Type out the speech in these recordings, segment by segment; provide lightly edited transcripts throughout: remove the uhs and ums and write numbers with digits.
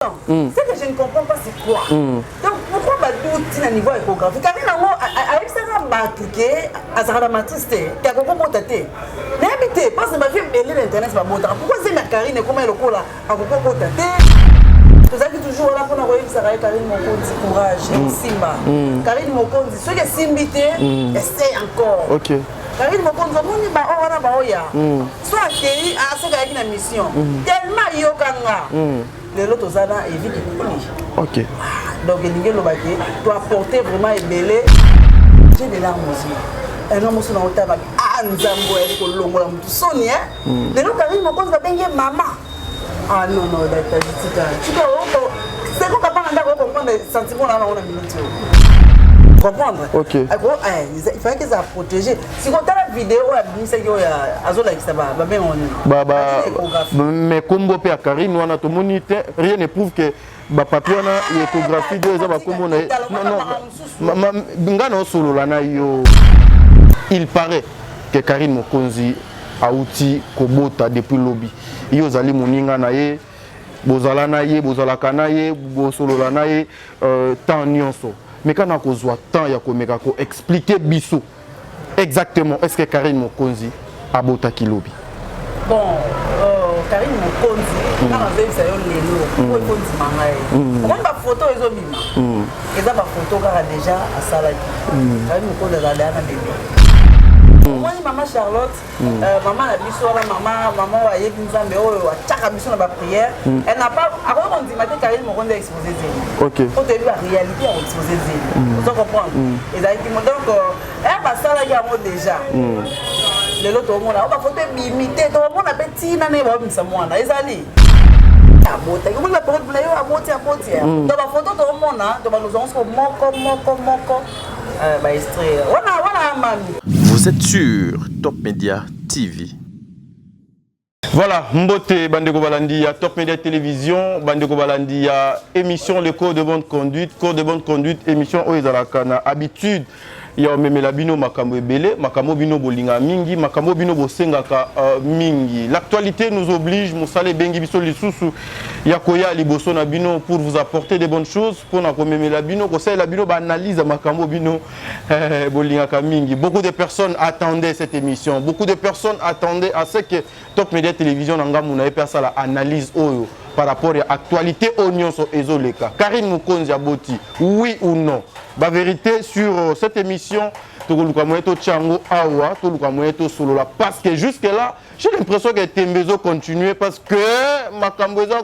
Ce que je ne comprends pas, c'est quoi? Donc, pourquoi tu as niveau échographique? Car il y a cliqué à sa dramatrice, qui a compris mon tâté. N'habitez pas, c'est ma fille, elle est l'internet, c'est pas bon. Pourquoi c'est ma Karine et comment elle est là? À compris mon tâté. Vous avez toujours là pour envoyer ça, Karine Mokonzi, courage, Simba. Karine Mokonzi, ceux qui sont invités, essaye encore. Ok. Karine Mokonzi, on y va, on va baoya. Soit accueilli à ce qu'il y a une mission. Tellement yokanga. Les autres zana évite de punir. Ok. Donc il doit apporter vraiment ébélé. J'ai des larmes aussi. Un homme aussi dans le tabac. Ah, nous avons un peu long. Sonia. Les autres Karine Mokonzi va bien maman. Ah non, non, c'est quoi qu'on comprendre les sentiments là on a minute. Comprendre? Ok. Il fallait qu'ils soient protégés. Si on a la vidéo, c'est qu'il y a Azola qui s'abat. Mais comme vous pouvez Karine, nous avons tout rien ne prouve que les papiers ont l'échographie de il paraît que Karine Mokonzi a outil Kobota depuis le lobby. Ils ont allé moninga naie, bozala naie, bozala kanaye, bosolola naie, tant nyonso. Mais quand on a temps, il y a qu'on expliquer biso exactement est-ce que Karine Mokonzi a bota ki lobby. Bon, Karine Mokonzi, quand on a vu ça il faut dire mangaye. Comment la photo ils ont mis? Ils ont la photo car déjà à Salaki. Karine Mokonzi a l'air bébé. Moi, maman Charlotte, maman la biso, maman a yé Kinzambe, a biso dans la prière. Elle n'a pas. Avant on dit maintenant Karine Mokonzi a exposé Zélie. Ok. Quand tu as vu la réalité, on a exposé Zélie. Vous comprenez? Et donc, elle va ça là il y a déjà. Les autres au monde là, on va photo imiter. Tout le monde a petit nané va me savoir là. Ils allaient. Abota. Comment la parole là, abota. Donc la photo tout le monde là, donc nous avons moko. Vous êtes sur Top Media TV. Voilà, Mbote Bandeko Balandi à Top Media Télévision, Bandeko Balandi à émission Le Cours de bonne conduite, émission Oezalakana, habitude. Il y a même la bino makambo ebele, makambo bino bolinga mingi, makambo bino bosengaka mingi. L'actualité nous oblige, Moussale bengi biso lisusu, yakoya liboso na bino pour vous apporter des bonnes choses, pour na komeme la bino, conseil la bino ba analyse makambo bino bolingaka mingi. Beaucoup de personnes attendaient cette émission, beaucoup de personnes attendaient à ce que Top Media Télévision n'angamu na epesa ça la analyse oyo par rapport à l'actualité oignon sur Ezoleka. Karine Mokonzi aboti, oui ou non? La vérité sur cette émission, parce que jusque-là, j'ai l'impression que Tembezo continue parce que Makamboza,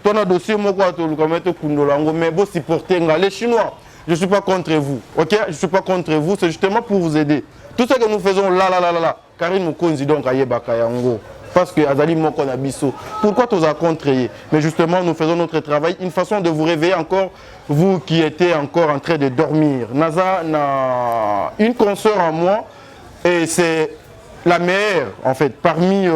ton dossier, mais vous supportez les Chinois. Je ne suis pas contre vous, ok? Je ne suis pas contre vous, c'est justement pour vous aider. Tout ce que nous faisons là, Karine Mokonzi donc à Yebakayango. Parce que Azali Moko Nabiso. Pourquoi tu as contré? Mais justement, nous faisons notre travail. Une façon de vous réveiller encore, vous qui étiez encore en train de dormir. Naza a une consoeur en moi et c'est la meilleure, en fait, parmi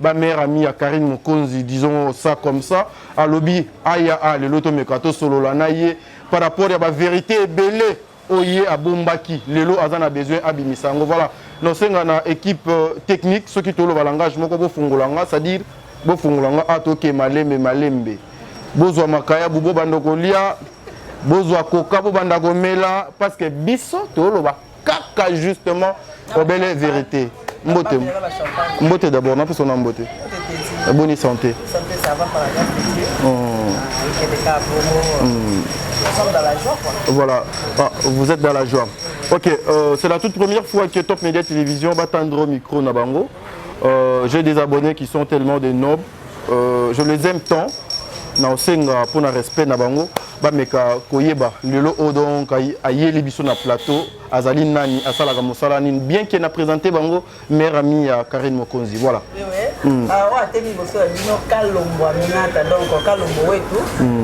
ma meilleure amie à Karine Mokonzi, disons ça comme ça, à lobby Aya, le loto mekato solo la naye, par rapport à la vérité belée. Oye à Bombaki, Lelo Azan a besoin d'Abimisango. Voilà, nous sommes une équipe technique, ceux qui ont le langage, c'est-à-dire, Bofungolanga, Atoke, Malembe. Bozwa Makaya, Bubo Bandokolia, Bozwa Koka, Bobandagomela, parce que Bisso, Toloba, Kaka justement, au belle vérité. Mbote d'abord, on peut son mbote. Bonne santé. Santé, ça va par la nous sommes dans la joie, quoi. Voilà, vous êtes dans la joie. Ok, c'est la toute première fois que Top Media Télévision va tendre au micro Nabango. J'ai des abonnés qui sont tellement des nobles. Je les aime tant. Pour le respect Nabango. Bameka koyeba lelo odon kai ayeli biso na plateau azali nani asala ka mosala nini bien qu'il a présenté bango mère amie à Karine Mokonzi. Voilà. Oui. Ah ouais, temi boso bino Kalombo Aminata donc Kalombo wetu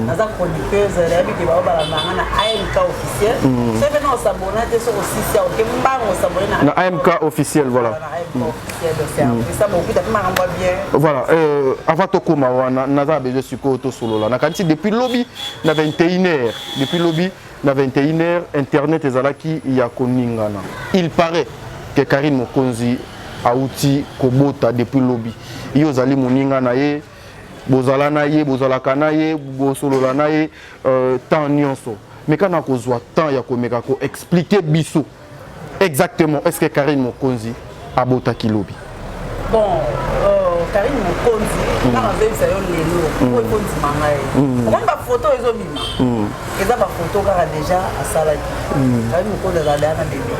naza chroniqueuse la bi ki ba bala mangana AMK officiel. C'est maintenant s'abonner sur aussi ça OK mbango s'abonner na AMK officiel voilà. AMK officiel c'est ça beaucoup de maramba bien. Voilà, avant tokoma wana naza besoin siko to solo la na kanti depuis lobby na 21h depuis lobby na 21h internet ezalaki ya koningana. Il paraît que Karine Mokonzi a outil kobota depuis lobby. Yo zali moninga na ye bozala na ye bozala kana ye bosolola na ye temps nyonso mais quand on kozwa temps ya komeka ko expliquer biso exactement est-ce que Karine Mokonzi abota kilobi bon Karine Mokonzi na bazebisa yo lelo ko ikonzi mangai on ba photo ezo bima eza ba photo kaka déjà asalaki Karine Mokonzi azali na bébé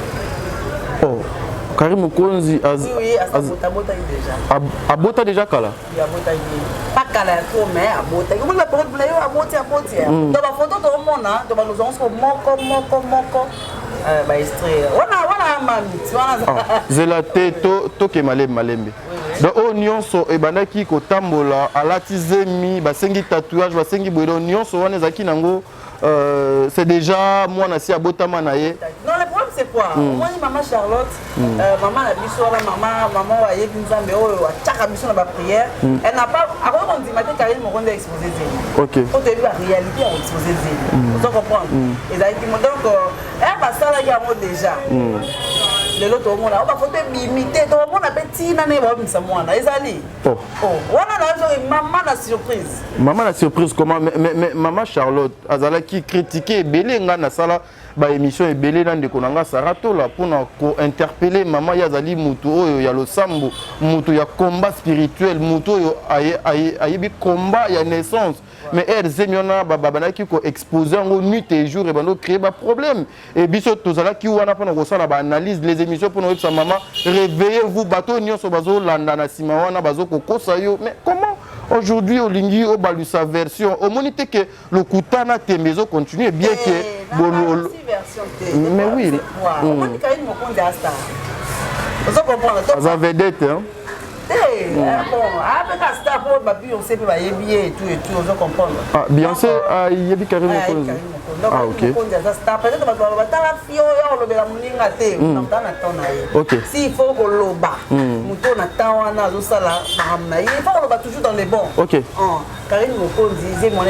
oh Karine Mokonzi oui abota déjà abota déjà kala il abota pas kala trop mais abota comment la parole pour yo aboti dans ba photo to mona to ba nous on moko ba extrait wana mamiti wana zelate to ke malembe donc nyonso ebandaki kotambola alatizemi basengi tatouage basengi boyo nyonso wana ezaki nango c'est déjà moi nasi abotama na ye. Non le problème c'est quoi? Moi ni maman Charlotte maman la biso la maman wa yebi nzambe oyo ataka biso na ba prière elle n'a pas avant on dit matin Karine Mokonzi exposé zéro. OK. Quand tu la réalité on exposé zéro. Vous comprenez? Et donc elle va ça là il déjà. Les autres monde on va photo imiter tout le monde a petit na ne ba misa mwana ezali. Oh wana na maman la surprise. Maman la surprise comment mais maman Charlotte azala qui critiquer belé nga na sala ba émission e belé na ndeko nanga Sarato là pour ko interpeller maman yazali mutu oyo ya losambo mutu ya combat spirituel mutu oyo ayebi combat ya naissance mais elle zemiona baba ki ko exposer en nuit et jour et bando créer ba problème et biso tozala ki wana pona ko sala ba analyse les émissions pour nous sa maman réveillez-vous bateau nyonso bazo landa na sima wana bazo ko kosa yo mais comment aujourd'hui au lingi au balu sa version au monité que le kutana tembezo continue bien que bolo mais oui on dit Karine Mokonzi a star vous comprenez ça vedette hein bon avec la star pour ba Beyoncé pe ba yebi et tout vous comprenez ah Beyoncé yebi Karine Mokonzi ah OK Mokonzi a star peut-être ba la fille yo lobela muninga te na tana tona ye OK si il faut ko loba muto na tawana zo sala na il faut loba toujours dans les bons OK Karine Mokonzi c'est mon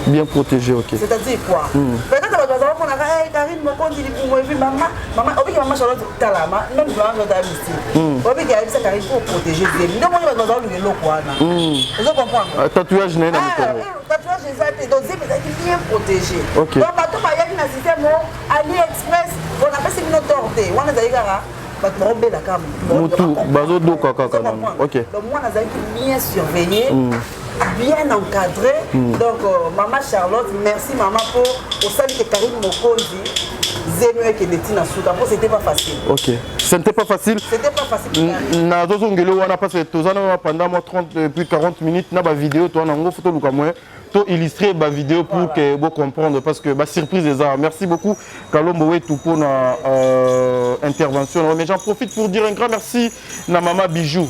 bien protégé OK c'est-à-dire quoi peut-être ba za ko na Karine Mokonzi li pour maman obi maman Charlotte talama même doit dans ici obi ki a Karine pour protéger bien donc on va dans le lo quoi na vous comprenez tatouage na tatouage exact donc c'est bien protégé OK donc bato ba yaki na système AliExpress on appelle ça une torte wana za yikara OK. Donc moi j'ai bien surveillé, bien encadré. Donc maman Charlotte, merci maman pour au salut que Karine Mokonzi zéro que Netina Souka. Pour c'était pas facile. OK. C'était pas facile. C'était pas facile. Na dozongelo wana parce que tozana pendant 30 puis 40 minutes na ba vidéo toi na ngo photo luka moyen to illustrer ba vidéo pour que vous comprendre parce que ba surprise les arts. Merci beaucoup Kalombo et tout pour na intervention. Mais j'en profite pour dire un grand merci na maman Bijou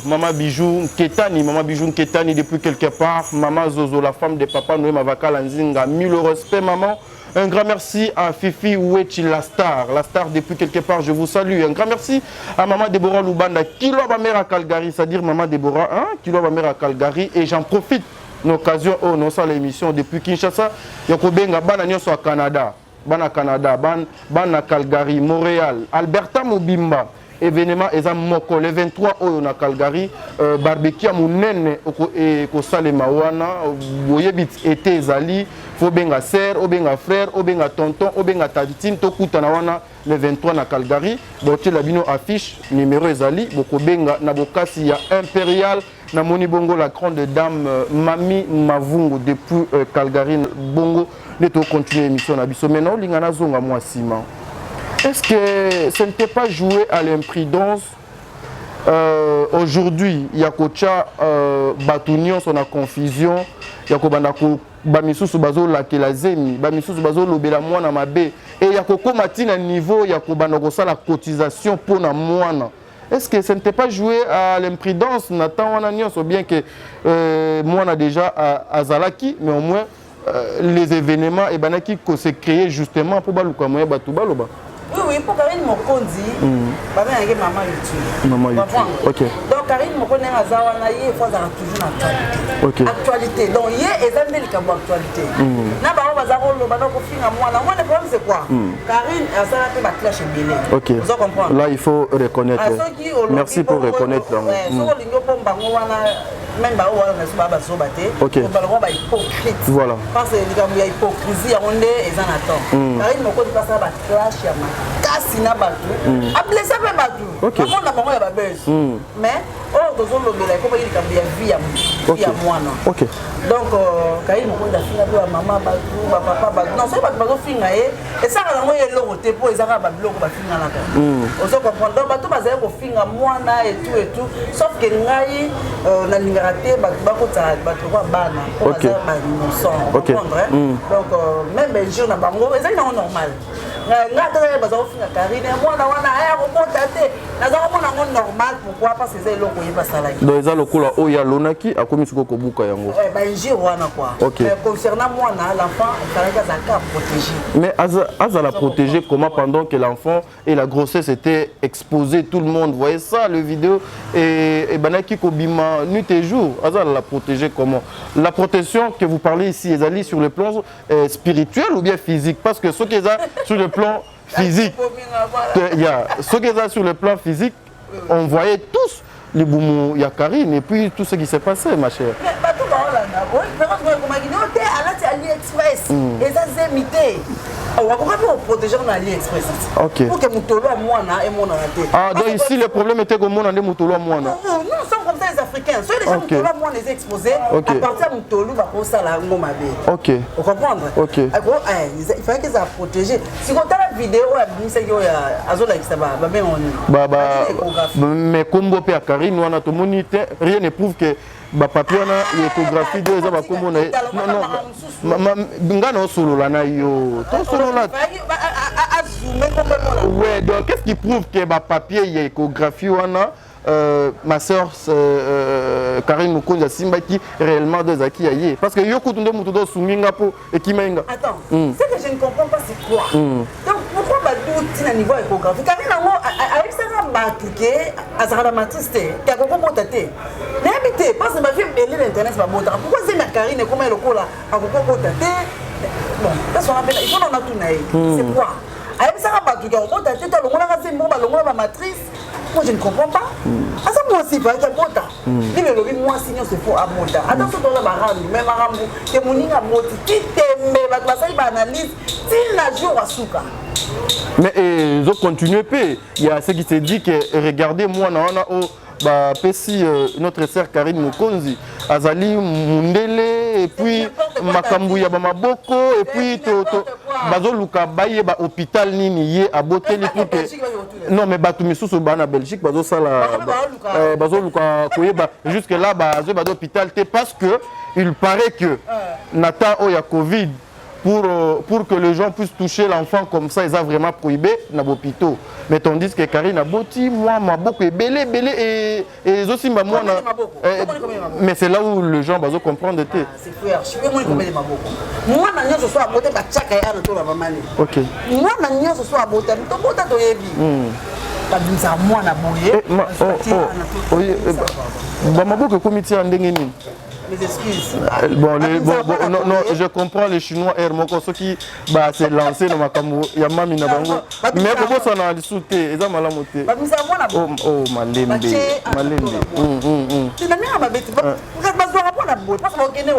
Ketani depuis quelque part, maman Zozo la femme de papa Noé Mavaka Lanzinga, mille respect maman. Un grand merci à Fifi Ouechi, la star depuis quelque part, je vous salue. Un grand merci à maman Déborah Lubanda, qui l'a ma mère à Calgary, c'est-à-dire maman Déborah, hein, qui l'a ma mère à Calgary. Et j'en profite l'occasion, non ça l'émission depuis Kinshasa, Yakobenga, Banagnon soit Canada, Bana Calgary, Montréal, Alberta Mobimba. Événement eza moko le 23 oyo na Calgary barbecue munene ko salema wana boyebit été ezali fo benga sœur obenga frère obenga tonton obenga tantine to kutana wana le 23 na Calgary botie la bino affiche numéro ezali boko benga na bokasi ya impérial na moni bongo la grande dame Mami Mavungu depuis Calgary bongo neto continuer émission na biso maintenant lingana zonga moi sima. Est-ce que ce n'était pas joué à l'imprudence aujourd'hui, il y a Kocha Batunion, son a confusion, il y a Kobandako Bamisusu Bazo la Zemi, Bamisusu Bazo Lobela Moana Mabe, et il y a Koko Matina niveau, il y a Kobandako la cotisation pour na Moana. Est-ce que ce n'était pas joué à l'imprudence, Nathan Wananion, ou bien que Moana déjà à Zalaki, mais au moins les événements et Banaki s'est créé justement pour Balouka Moya Batubaloba. Oui, pour Karine Mokonzi, maman YouTube. Maman YouTube. OK. Donc Karine Mokonzi azawana il faut toujours actualité. OK. Actualité. Donc hier ezandeli kabo actualité. Na ba bazaro lo bana ko finga mwana. Moi le problème c'est quoi? Karine azala pe ba clash belé. OK. Vous comprenez? Là il faut reconnaître. Merci pour reconnaître. So lingo pomba ngwana même ba wala na suba ba zoba te OK ba hypocrite voilà parce que il y a hypocrisie on est et en attend Karine moko di passer ba clash ya makasi na batu a blessé pe batu on na bango ya ba buzz mais oh dozo lobela ko ba il ka bien vie ya mwana OK donc Karine moko da finga ba maman batu ba papa batu non c'est pas bazo finga et ça ka ngo yelo te po ezaka ba biloko ba finga na ka ozo comprendre donc batu bazali ko finga mwana et tout sauf que ngai na lingara te bako ta batu ko bana ko bazali ba innocent comprendre donc même ben jour na bango ezali na normal nga te bazo finga Karine mwana wana aya ko monta te na za ko mona ngo normal pourquoi parce que c'est eloko yeba sala donc eza lokola oya lonaki akomi siko ko buka yango ben jour wana quoi mais concernant mwana l'enfant Karine za ka protéger mais Aza la protéger comment pendant que l'enfant et la grossesse étaient exposés, tout le monde voyait ça, le vidéo, et Banaki Kobima, nuit et jour, Aza la protéger comment? La protection que vous parlez ici, est allée sur le plan spirituel ou bien physique? Parce que ce qui est sur le plan physique, ce qui est sur le plan physique, on voyait tous les boumous, il y a Karine, et puis tout ce qui s'est passé, ma chère. AliExpress et ça c'est imité. On va protéger dans AliExpress. OK. Pour que Moutolo à moi et mon arrêté. Ah, donc ici le problème était que mon ande Moutolo à moi. Non, sommes comme ça les Africains. Ceux déjà Moutolo à moi les exposés. À partir de Moutolo va pour ça la ngoma bé. OK. Vous comprenez? OK. Il fallait qu'ils a protégé. Si on a la vidéo à Binisa yo ya azola qui ça va ben on. Mais comme Bopé à Karine, nous on a tout monité, rien ne prouve que ba papier na échographie de za ba komo na non ngana solo la na yo to solo la ouais donc qu'est-ce qui prouve que ba papier y échographie wana ma sœur Karine Mukonja Simba qui réellement des acquis aillé parce que yo kutunde mutu do suminga po ekimenga. Attends, ce que je ne comprends pas c'est quoi. Donc pourquoi ba tout na niveau échographie Karine ngo avec ça ba cliquer azara matiste ta ko bota te. N'habite parce que ma fille elle l'internet va bota. Pourquoi c'est ma Karine comment elle cola a ko bota te. Bon, ça on appelle il faut on a tout naï. C'est quoi? Avec ça ba tout ko bota te to longola ka c'est mo ba longola ba matrice. Moi je ne comprends pas. Ah ça moi aussi va que bota. Ni le lobi moi sinon c'est faux à bota. Attends to la barambu même barambu te moninga moti ti tembe ba classe ba analyse til la jour à souka. Mais ils ont continué. Il y a ce qui s'est dit que regardez moi on a bah Pessi notre sœur Karine Mukonzi Azali Mundele et puis Makambuya Bamaboko et puis Bazo Luka Baye ba hôpital nini yé à Boteli pour que non mais Batou Missou bana Belgique Bazo Sala Bazo Luka Koyeba jusque là Bazo Bazo hôpital parce que il paraît que Nathan Oya Covid pour que les gens puissent toucher l'enfant comme ça, ils ont vraiment prohibé dans l'hôpital. Mais tandis que Karine a boti, moi, ma beaucoup est belé, et aussi ma moi. Mais c'est là où les gens vont comprendre. C'est frère, je suis moi qui ma beaucoup. Moi, je suis à beauté, je suis à côté de ma OK. Moi, je suis à beauté, je suis à côté de moi, mes excuses. Bon, non, je comprends les Chinois Hermoko, ceux qui s'est lancé dans ma caméra, il y a Mami Nabango. Mais comment ça n'a pas sauté? Ils ont mal à monter. Oh, Malembe. C'est la mère à ma bête. Vous êtes pas sur la boîte. Parce qu'on est là.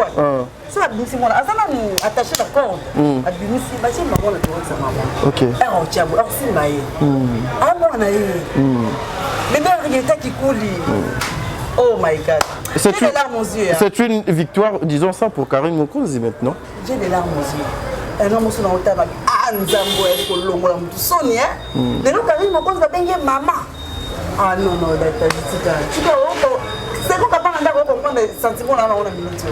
C'est la bimsi moi. À ça, nous attacher la corde. À bimsi, bah c'est ma bonne tour ça maman. OK. Alors tiens, alors c'est maïe. Ah moi on a eu. Mais ben rien qui coule. Oh my God. C'est une victoire, disons ça, pour Karine Mukonzi maintenant. J'ai des larmes aux yeux. Un homme sur la table. Ah, nous avons été au long de Sonia. De nous, Karine Mukonzi va bien maman. Ah non, non, c'est quoi qu'on comprendre les sentiments là, on a minute.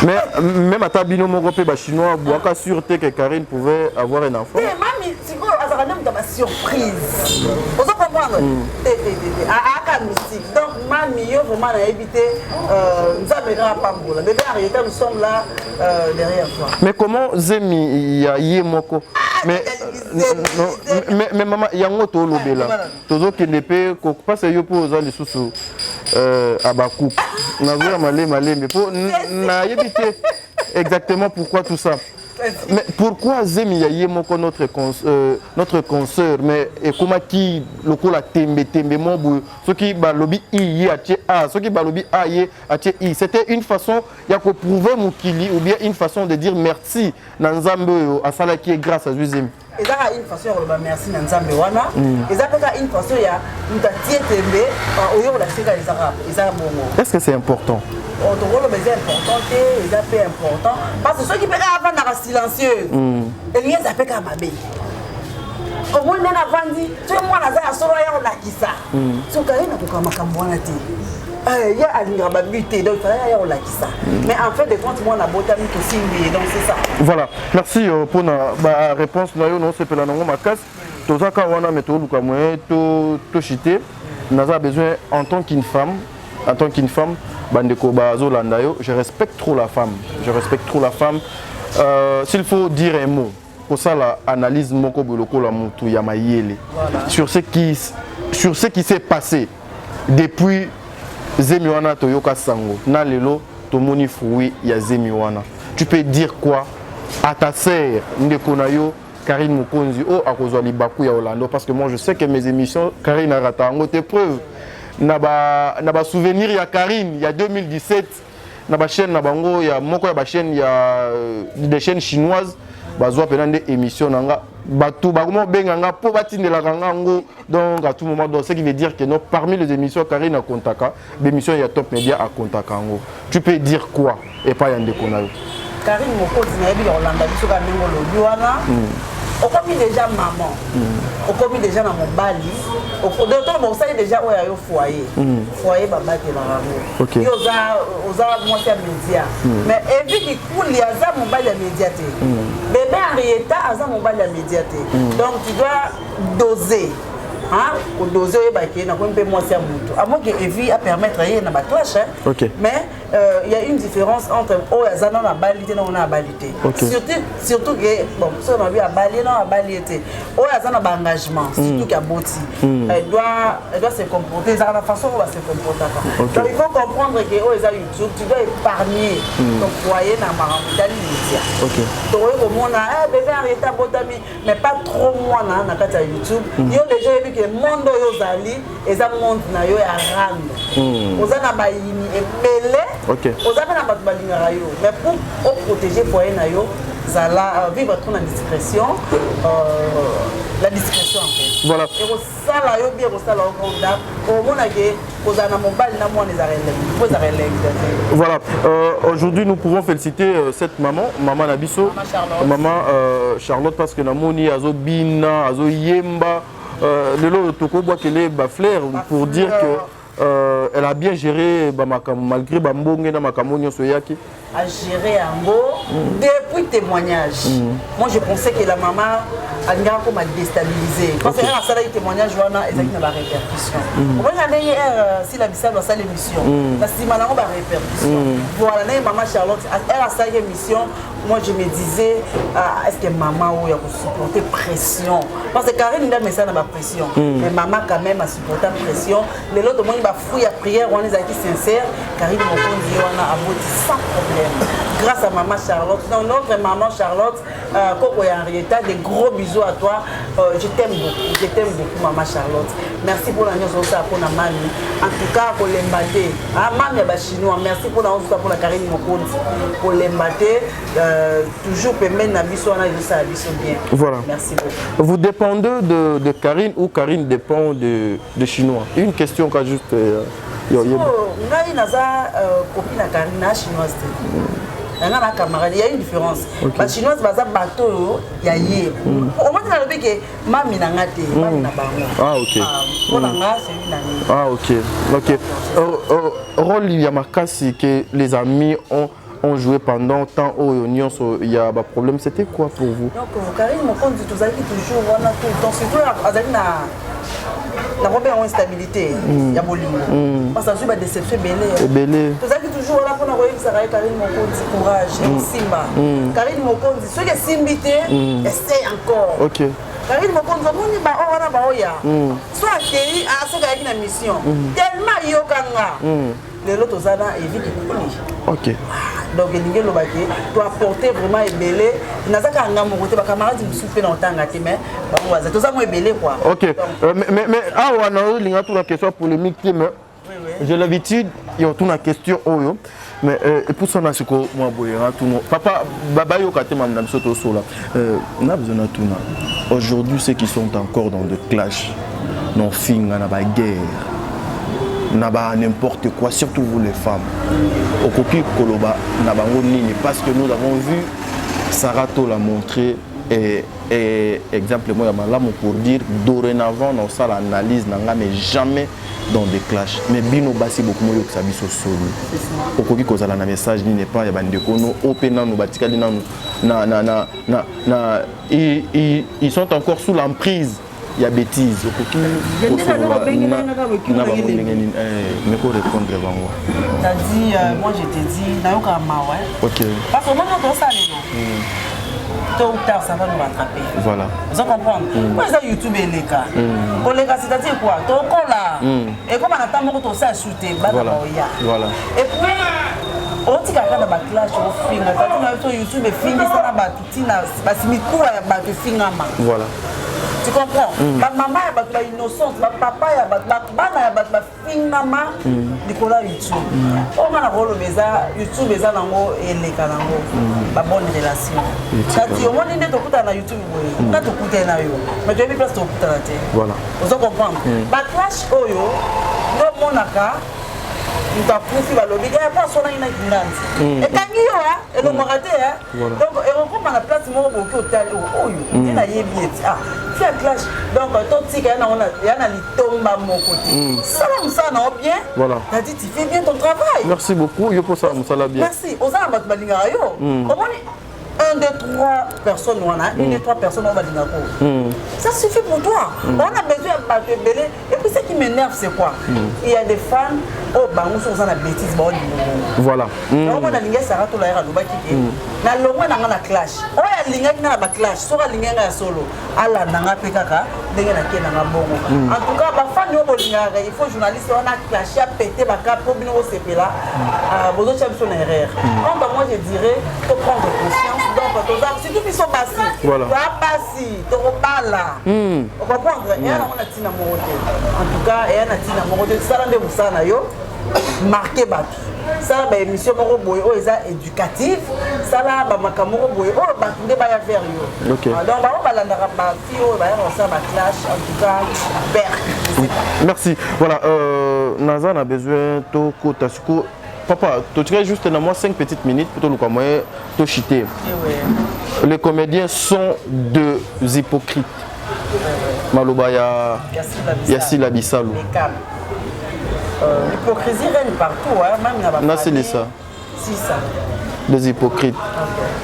Mais même à Tabino Morope, chinois, Boaka sûreté que Karine pouvait avoir un enfant. Mais mamie, c'est quoi, ça va même dans ma surprise. Vous comprenez? Ah, mystique. Donc, mamie, vraiment, on a évité. Nous avons pas de bébé, arrêtez, nous sommes là derrière toi. Mais comment Zemi y a Moko? Mais maman, il y a un autre lobé là. Toujours qu'il n'est pas, parce que yo pour les sous à Bakou. On a vu malé, mais pour n'a évité exactement pourquoi tout ça. Mais pourquoi Zemi Yaye moko notre consoeur mais et comment qui le coup la tembe mobu ce qui balobi i atie a ce qui balobi a ye atie i c'était une façon ya ko prouver mukili ou bien une façon de dire merci na Nzambe asala qui est grâce à Zemi. Et ça a une façon de merci na Nzambe wana et ça peut une façon ya mutatie tembe au yo la sika les arabes et ça bongo. Est-ce que c'est important? Ton rôle est important, c'est important. Parce que ceux qui peuvent avoir la silencieuse, et rien ça fait qu'à ma belle. Au moins, on a vendu, tout le monde a dit à solo, on a qui ça. So, quand il y a un camouana, il y a un grababité, donc il y a un qui ça. Mais en fait, de compte, moi, on a botanique aussi, donc c'est ça. Voilà, merci pour la réponse. Non, c'est pour la non, ma casse. Tout ça, quand on a mis tout le camoué, tout chité, on a besoin, en tant qu'une femme, je respecte trop la femme. Je respecte trop la femme. S'il faut dire un mot, pour ça l'analyse sur ce qui s'est passé depuis Zemiwana Toyoka Sango. Na lelo tomoni fruit ya Zemiwana. Tu peux dire quoi à ta sœur Ndekonayo Karine Mokonzi à cause de Libaku ya Orlando parce que moi je sais que mes émissions Karine a raté en haute épreuve. Naba souvenir ya Karine il y a 2017 naba chaîne nabango ya moko ya ba chaîne ya des chaînes chinoises bazwa pendant des émissions nanga batu bakomo benganga po batindela kangango donc à tout moment donc ce qui veut dire que non parmi les émissions Karine a contaka l'émission ya Top Media a contaka ngo tu peux dire quoi et pas yande konayo Karine Mokonzi na yebi Orlando biso ka ndengolo biwana on commis déjà maman, on commis déjà dans mon bali, d'autres bon ça déjà où il y a eu foyer, foyer baba qui la ramo. Il y a moitié média, mais et puis qui coule il y a ça mon bali à médiaté. Bébé en réalité a ça mon bali à médiaté. Donc tu dois doser. Hein, au doser qui n'a pas moi c'est beaucoup. À moins que Evie a permettre rien dans ma clash. Mais il y a une différence entre oh et Zana na balité non na balité. Surtout que bon ça on a vu à balier non à balité. Oh et Zana engagement surtout qu'à Boti. Elle doit se comporter de la façon où elle se comporte. Donc il faut comprendre que oh et YouTube tu dois épargner ton foyer dans ma média. Donc au moins na bébé arrêter botami mais pas trop moi na kata YouTube. Il y a déjà vu que monde yozali eza monde na yo ya rande ozana ba yini ebele ozana na batu balingaka yo mais pour protéger foyer na yo zala vivre trop en discrétion la discrétion en fait voilà et osala yo bien osala au contact au mona ke ozana mobile na moi les arrêter voilà aujourd'hui nous pouvons féliciter cette maman Nabiso maman Charlotte parce que namoni azobina azoyemba le lot de Toko boit qu'elle est bafleur pour dire que elle a bien géré malgré Bambongue dans Makamonio Soyaki. A géré un beau depuis témoignage. Moi je pensais que la maman a déstabilisé. Parce qu'elle a fait témoignage, elle a la répercussion. Moi j'ai si la Bissau doit faire l'émission. Parce que maman a répercussion. Voilà, maman Charlotte, elle a fait l'émission. Moi je me disais, est-ce que maman a supporté pression? Parce que Karine n'a pas pression. Mais maman quand même a supporté la pression. Les autres, il va fouiller la prière, on est sincère. Karine Mokonzi a abouti sans problème. Grâce à maman Charlotte. Donc notre maman Charlotte, Coco et Henrietta, des gros bisous à toi. Je t'aime beaucoup maman Charlotte. Merci pour la news pour la mani. En tout cas pour l'embaté. Mami chinois. Merci pour la news pour la Karine Mokonzi. Pour l'embaté. Toujours permettre na biso na ça bien. Voilà. Merci beaucoup. Vous dépendez de Karine ou Karine dépend de chinois? Une question qu'a juste ngai naza copine na Karine na chinoise. Na camarade, il y a une différence. La chinoise baza bateau ya yé. Au moins na lobi que mami na ngate, mami na bango. Ah OK. Pour la nga c'est une amie. Ah OK. Rôle il y a marqué que les amis ont joué pendant tant au Union, il y a un problème. C'était quoi pour vous? Donc, Karine Mokonzi, toujours, on a tout le temps. Surtout, la première instabilité, il y a Bolingo. Parce que ça a des déceptions belées. Tout ça qui toujours là pour nous voir Karine Mokonzi, courage, Simba. Karine Mokonzi, ceux qui Simbité, essaye encore. OK. Karine Mokonzi, on a soit accueilli à ce qui a une mission. Tellement yokanga. les autres zana évite OK. Donc il y a tu apporter vraiment ébélé nazaka ngamo côté ba camarades me souper dans tanga mais bon ça tout ça moi ébélé quoi. OK. Mais ah on a linga tout la question polémique mais j'ai l'habitude il y a toute la question oyo mais pour ça na siko moi boyera tout papa baba yo kate mam na biso to sola on a besoin de tout na. Aujourd'hui ceux qui sont encore dans de clash non finga na ba guerre na ba n'importe quoi, surtout vous les femmes. Au copi koloba na bango nini parce que nous avons vu Sarah to l'a montré et exemple moi ya malamu pour dire dorénavant dans ça l'analyse nanga mais jamais dans des clashs mais bino basi beaucoup moyo que ça biso solo. Au copi kozala na message ni n'est pas ya bandeko no opena no batikali na ils sont encore sous l'emprise. Il y a bêtises. Mais quoi répondre devant moi? T'as dit, moi je t'ai dit, Nayoka Mawa. Ok. Parce que moi, quand ça, tôt ou tard, ça va nous rattraper. Voilà. Vous comprenez? Moi, j'ai YouTube et les cas. Les cas, c'est-à-dire quoi? T'es encore là. Et comme on attend, on s'est shooté. Voilà. Et puis, on dit qu'il y a un clash au film. Sur YouTube, et film, ça va voilà. Tu comprends? Ma maman est innocente, ma papa est finama Nicolas YouTube. On a rôle YouTube et les canaux, la bonne relation. C'est-à-dire, on est de YouTube, on a tout coûté na yo. Mais tu as mis place au coûté la tête. Voilà. Vous comprenez? Ma clash oyo, non mon aka. Nous avons profité de l'obligé, il n'y a pas son et quand il y a, et le moraté, donc, on prend la place, moi, au hôtel, il y a des billets. Ah, tu as clash. Donc, tout il y a des tombes à mon côté. Ça, ça, non, bien. Voilà. Tu as dit, tu fais bien ton travail. Merci beaucoup, je pense ça, ça l'a bien. Merci. Aux gens, comment un, deux, trois personnes, une des trois personnes, on va dire ça suffit pour toi. On a besoin de bêler. Et puis ce qui m'énerve, c'est quoi? Il y a des fans, oh, bah, on sont la bêtise. Voilà. On a l'ingé Sarah tout l'air à Dubaï qui est. Na longue na ngana clash. Oh, ya l'ingé na ba clash. Sora l'ingé na solo. Ala nanga pekaka. L'ingé na kena na bongo. En tout cas, bah fan yo bolinga. Il faut journaliste on a clash, a pété ba cap pour bino CP là. Bozo cham son erreur. Donc moi je dirais, faut prendre conscience. Donc, si tu fais son passé, tu vas passer, tu vas là. On va prendre, et on a tina moroté. En tout cas, et on a tina moroté. Ça, on a des moussana yo, marqué batu. Ça, bah émission moro boy, oh, ils éducatif. Ça là, bah makamoro boy, oh, bah tu ne vas pas faire yo. Ok. Donc, bah on va l'andra bah fio, bah on ça bah clash. En tout cas, perte. Merci. Voilà, Nazan a besoin de côté. Papa, tu dirais juste dans moi 5 petites minutes pour te chiter. Les comédiens sont deux hypocrites. Malobaya, Yassila Bissalou. L'hypocrisie règne partout, hein, même dans c'est ça. C'est ça. Des hypocrites.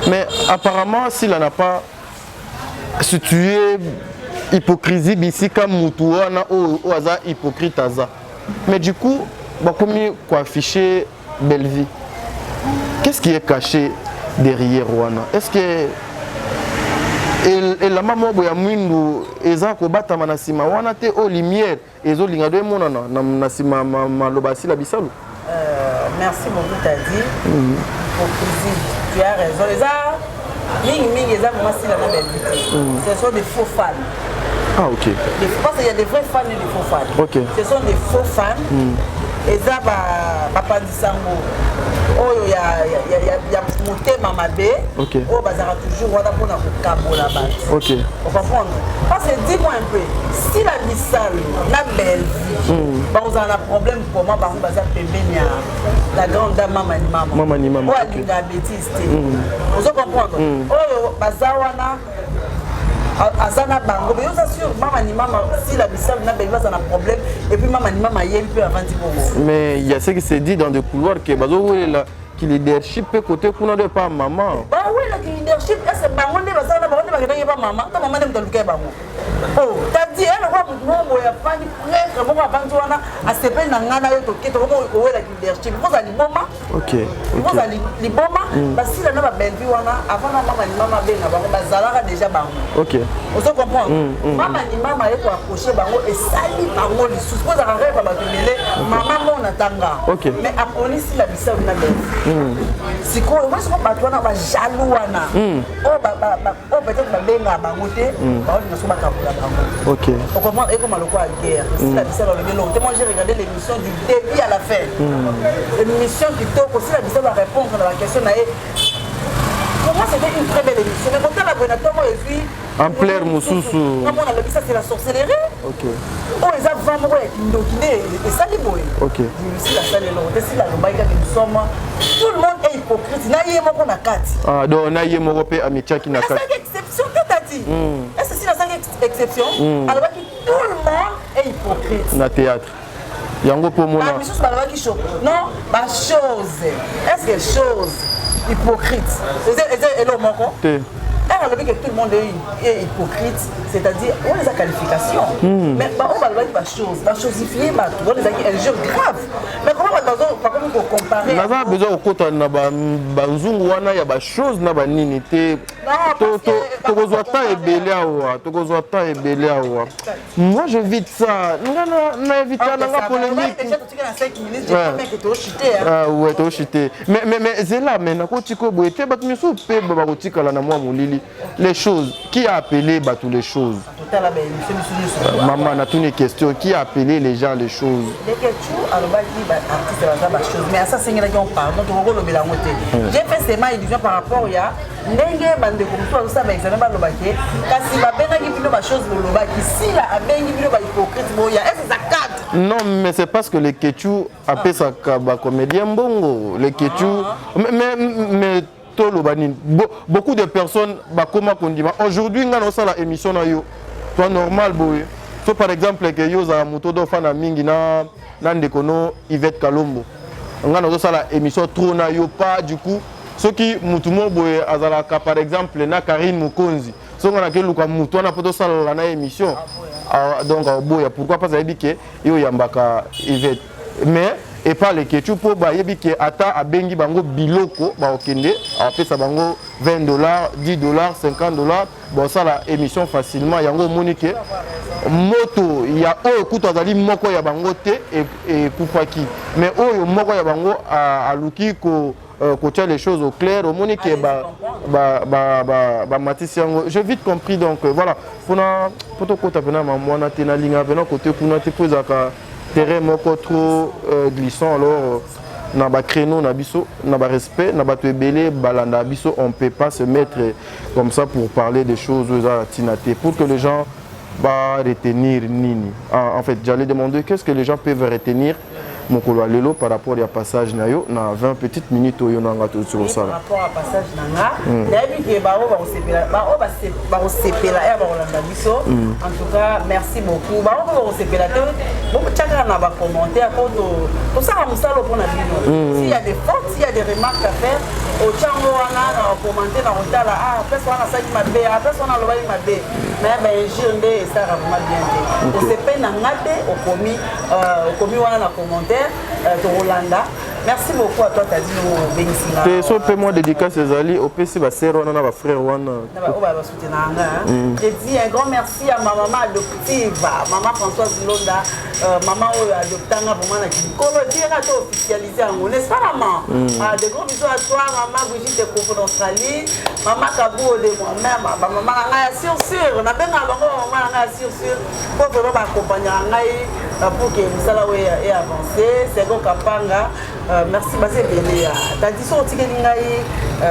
Mais apparemment, s'il n'en a pas situé hypocrisie, ici comme Moutouana ou Aza hypocrite Aza. Mais du coup, comme quoi afficher belle vie. Qu'est-ce qui est caché derrière Rwanda? Est-ce que la maman boya mwindu eza ko bata manasima wana te o lumière ezo linga de monana na sima malobasi la bisalu? Merci beaucoup t'as dit. Tu as raison. Les arts ming eza moi si la belle vie. Ce sont des faux fans. Ah OK. Parce qu'il y a des vrais fans et des faux fans. OK. Ce sont des faux fans. Eza ba disango oyo ya motema mabe oyo bazaka toujours wana mpona kokabola bato. OK. On comprendre. Parce que dis-moi un peu, si la Bissau na belle vie bazala na problème pour moi bango baza pembeni ya la grande dame mama ni mama oyo alinga bêtise te ozo comprendre oyo baza wana Azana bango, mais vous assure, maman ni maman, si la Bissau n'a pas un problème, et puis maman ni maman, il y a un peu avant de. Mais il y a ce qui se dit dans des couloirs que le leadership peut côté qu'on n'a pas maman. Bah oui, le leadership, c'est bango, on est pas maman, ta maman n'est pas le cas bango. Oh, t'as dit, elle va momo ya fani prêtre moko avandi wana asepeli na ngai na yo toke tokoma owela leadership koza liboma koza liboma basila na babelvi wana avant na mama limama abenga bango bazalaka déjà bango ozo comprendre mama limama ye koaproche bango esali bango lisusu kozaka reva bato ebele mama ngo natanga mais aponisi la bisa na belvi sikoyo moi siko bato wana bajalu wana oyo peut-être babenga bango te baolinga so bakabula bango on comprend comme le quoi guerre si la bisa le long moi j'ai regardé l'émission du début à la fin l'émission qui toque aussi la bisa va répondre à la question na pour moi c'était une très belle émission mais quand la bonne tomo et puis en plaire mususu comment on a dit ça c'est la sorcellerie oh ils ont vraiment kindokine et ça dit boy si la salle long c'est la lobaika que nous sommes tout le monde est hypocrite na yemo ko na kati donc na yemo ko pe amichaki na kati exception que t'as dit est-ce que c'est la seule exception alors que tout le monde est hypocrite na théâtre yango po mona mais chose balaba ki show non ba chose est-ce que chose hypocrite c'est l'homme encore alors que tout le monde est hypocrite c'est-à-dire on les a qualifications mais on va dire pas chosifier on les a dit un jeu grave mais comment on va pas comme comparer na va besoin okota na banzungu wana ya ba chose na ba nini te to kozwa ta ebele awa moi je vite ça na éviter na polémique déjà tu as 5 minutes je mec to chuter ouais to chuter mais zela mais na ko tiko boete bat miso pe ba ko tikala na moi molili les choses qui a appelé tous les choses maman a toutes les questions qui a appelé les gens les choses les questions mais ça c'est une pardon j'ai fait ces mains illusion par rapport il y a ndenge bande comme ça ba examen ba lobake kasi ba benaki bino ba chose lobaki si la abengi bino ba hypocrite boya est-ce ça cadre non mais c'est parce que les Ketchou appellent ça ba comédien bongo les Ketchou mais beaucoup de personnes bakoma kondima aujourd'hui ngana ça la émission na yo toi normal boy so par exemple que yo za moto do fana mingi na ndekono Yvette Kalombo ngana ça la émission trop na yo pas du coup ce qui mutumo boy azalaka par exemple na Karine Mukonzi so ngana ke luka muto na poto sala na émission donc boy pourquoi pas ça dit que yo yambaka Yvette mais et pas les Ketchou pour bayebi que ata abengi bango biloko ba okende a fait ça bango $20 $10 $50 bon ça la émission facilement yango monique moto ya o kuto azali moko ya bango te et kufaki mais o moko ya bango a luki ko tia les choses au clair au monique ba matisi yango j'ai vite compris donc voilà pona poto kota pena mwana te na linga pena côté kuna te pozaka terrain moko trop glissant alors na ba créneau na biso na ba respect na ba to ebele balanda biso on peut pas se mettre comme ça pour parler des choses à tinate pour que les gens va retenir nini en fait j'allais demander qu'est-ce que les gens peuvent retenir mon kolo lelo par rapport à passage na yo na 20 petites minutes yo na ngato sur ça par rapport à passage na nga dabi ke ba o sepela ya ba olanda biso en tout cas merci beaucoup ba o sepela te beaucoup chaka na ba commentaire pour ça on sala pour na bino s'il y a des fautes s'il y a des remarques à faire au chango wana na commenter na otala personne na saki mabe personne na lobali mabe mais ben jinde ça vraiment bien te o sepela na ngate o komi wana na commentaire de Rolanda. Merci beaucoup à toi, t'as dit nous bénissons. Tu es peu moins dédicace ses alliés au PC, ma sœur, on a ma frère, on j'ai dit un grand merci à ma maman adoptive, maman Françoise Londa, maman adoptanga pour moi qui dit officialisé en n'est-ce pas maman? De gros bisous à toi, maman Brigitte Kofo d'Australie, maman Kabou de moi-même, maman Nanga sûr, on a bien maman Nanga sûr, pour vraiment m'accompagner pour que vous allez avancer, c'est bon Kapanga. Merci Basé Béléa. T'as dit ça au Tigelingaï,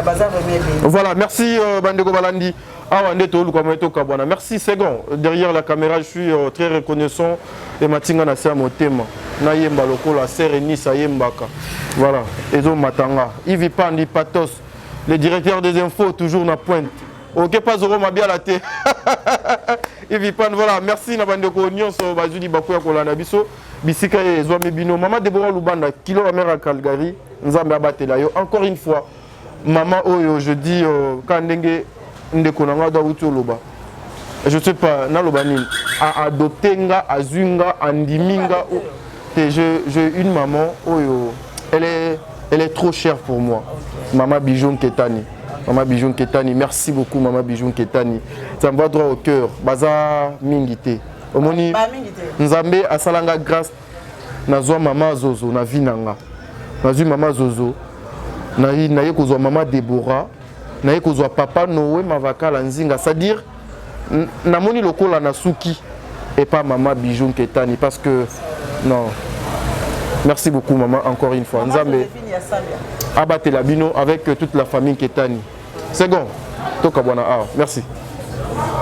Bazar Béléa. Voilà, merci Bandego Balandi. Merci Segon. Derrière la caméra, je suis très reconnaissant. Et Matinga Nassia Motema. Nayemba Loko, la Sereni Sayembaka. Voilà. Ezo Matanga. Yves Pandi Patos. Le directeur des infos, toujours na pointe. Ok, pas Zoro Mabia la thé. Yves Pan, voilà. Merci Nabandeko Nyon, Bazudi Bakuya Kolanabiso. Bisika et Zouame Bino. Maman Deborah Lubanda, Kilo la mère à Calgary. Nzambe Abatelayo. Encore une fois, maman Oyo, je dis, quand Ndenge Ndekonanga doit Loba. Je ne sais pas, Nalobani. a adopté nga, azunga, andiminga. J'ai une maman, elle est trop chère pour moi. Maman Bijoun Ketani. Maman Bijoun Ketani, merci beaucoup Maman Bijoun Ketani. Ça me va droit au cœur. Baza Mingite. Omoni Nzambe asalanga grâce nazwa Maman Zozo na vinanga. Nazwi Maman Zozo. Naye kozwa Maman Deborah. Naye kozwa Papa Noé Mavakala Nzinga. C'est-à-dire namoni lokola na suki et pas Maman Bijoun Ketani parce que non. Merci beaucoup maman encore une fois. Nzambe abatté la bino avec toute la famille Ketani. C'est bon. Toka bwana. Merci.